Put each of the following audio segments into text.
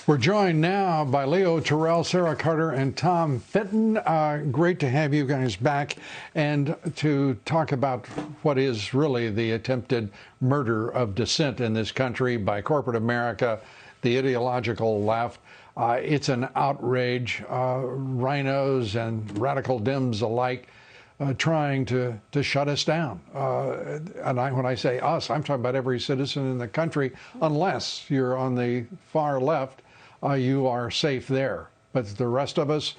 We're joined now by Leo Terrell, Sarah Carter, and Tom Fitton. Great to have you guys back and to talk about what is really the attempted murder of dissent in this country by corporate America, the ideological left. It's an outrage. Rhinos and radical Dems alike trying to shut us down. And when I say us, I'm talking about every citizen in the country, unless you're on the far left. You are safe there. But the rest of us,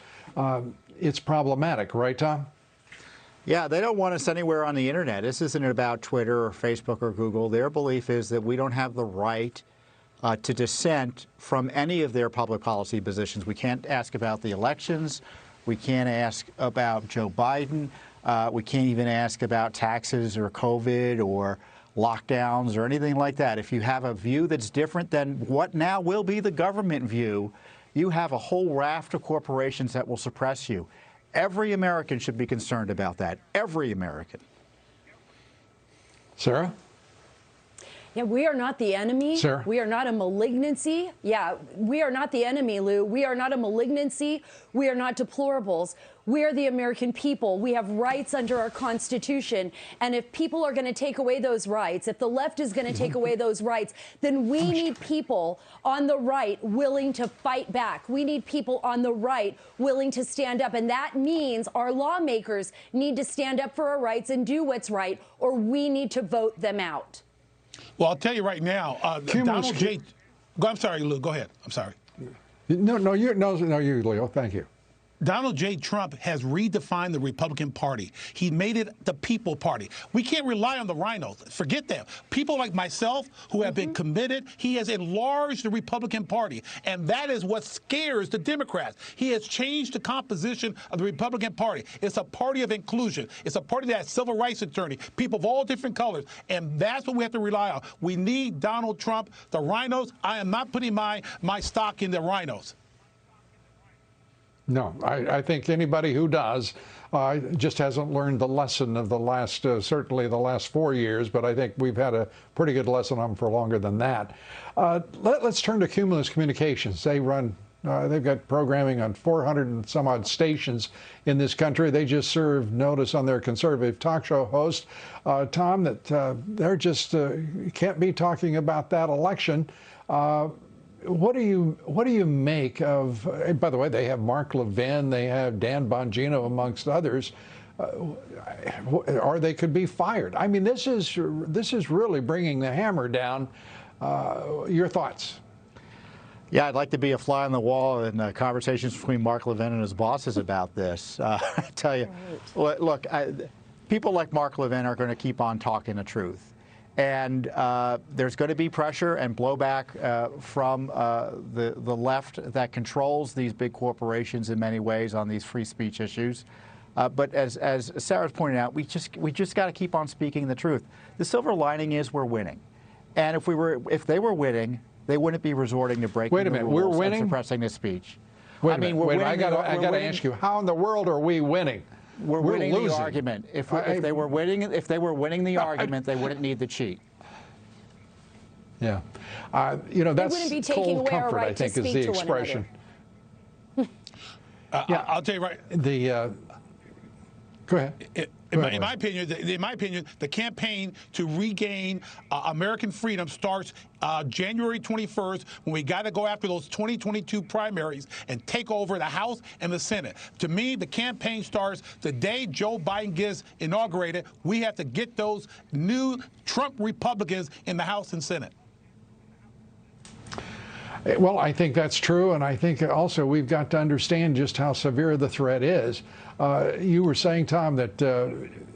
it's problematic, right, Tom? Yeah, they don't want us anywhere on the internet. This isn't about Twitter or Facebook or Google. Their belief is that we don't have the right to dissent from any of their public policy positions. We can't ask about the elections. We can't ask about Joe Biden. We can't even ask about taxes or COVID or lockdowns or anything like that. If you have a view that's different than what now will be the government view, you have a whole raft of corporations that will suppress you. Every American should be concerned about that. Every American. Sarah? Yeah, we are not the enemy. Sarah? We are not a malignancy. Yeah, we are not the enemy, Lou. We are not a malignancy. We are not deplorables. We are the American people. We have rights under our Constitution. And if people are going to take away those rights, if the left is going to take away those rights, then we need people on the right willing to fight back. We need people on the right willing to stand up. And that means our lawmakers need to stand up for our rights and do what's right, or we need to vote them out. Well, I'll tell you right now, Donald J. I'm sorry, Lou. Go ahead. I'm sorry. No, you, Leo. Thank you. Donald J. Trump has redefined the Republican Party. He made it the people party. We can't rely on the rhinos. Forget them. People like myself who have been committed, he has enlarged the Republican Party. And that is what scares the Democrats. He has changed the composition of the Republican Party. It's a party of inclusion. It's a party that has civil rights attorneys, people of all different colors. And that's what we have to rely on. We need Donald Trump. The rhinos, I am not putting my stock in the rhinos. No, I think anybody who does just hasn't learned the lesson of the last, certainly the last 4 years, but I think we've had a pretty good lesson on them for longer than that. Let's turn to Cumulus Communications. They run, they've got programming on 400 and some odd stations in this country. They just served notice on their conservative talk show host, Tom, that they're just can't be talking about that election. What do you make of? By the way, they have Mark Levin, they have Dan Bongino, amongst others, or they could be fired. I mean, this is really bringing the hammer down. Your thoughts? Yeah, I'd like to be a fly on the wall in conversations between Mark Levin and his bosses about this. I tell you, look, people like Mark Levin are going to keep on talking the truth. And there's going to be pressure and blowback from the left that controls these big corporations in many ways on these free speech issues. But as Sarah's pointed out, we just got to keep on speaking the truth. The silver lining is we're winning, and if they were winning, they wouldn't be resorting to breaking the rules we're winning? and suppressing the speech. Wait a minute. I got to ask you, how in the world are we winning? We're winning losing. The argument. If they were winning the argument, they wouldn't need to cheat. Yeah, you know, that's wouldn't be taking cold away our comfort, right I think, to is speak the to one expression. Yeah, I'll tell you right. Go ahead. In my opinion, the campaign to regain American freedom starts January 21st, when we got to go after those 2022 primaries and take over the House and the Senate. To me, the campaign starts the day Joe Biden gets inaugurated. We have to get those new Trump Republicans in the House and Senate. Well, I think that's true, and I think also we've got to understand just how severe the threat is. You were saying, Tom, that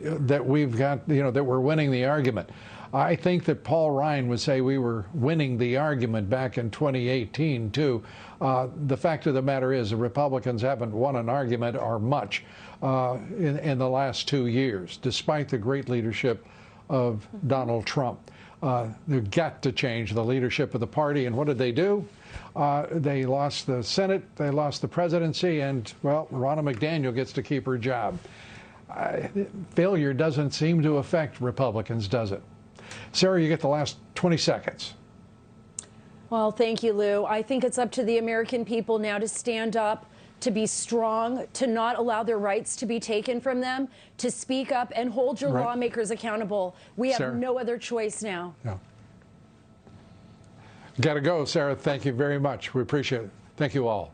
that we've got, that we're winning the argument. I think that Paul Ryan would say we were winning the argument back in 2018 too. The fact of the matter is, the Republicans haven't won an argument or much in the last 2 years, despite the great leadership of Donald Trump. They've got to change the leadership of the party. And what did they do? They lost the Senate, they lost the presidency, and, well, Ronna McDaniel gets to keep her job. Failure doesn't seem to affect Republicans, does it? Sarah, you get the last 20 seconds. Well, thank you, Lou. I think it's up to the American people now to stand up, to be strong, to not allow their rights to be taken from them, to speak up and hold your lawmakers accountable. We have no other choice now. Yeah. Got to go, Sarah. Thank you very much. We appreciate it. Thank you all.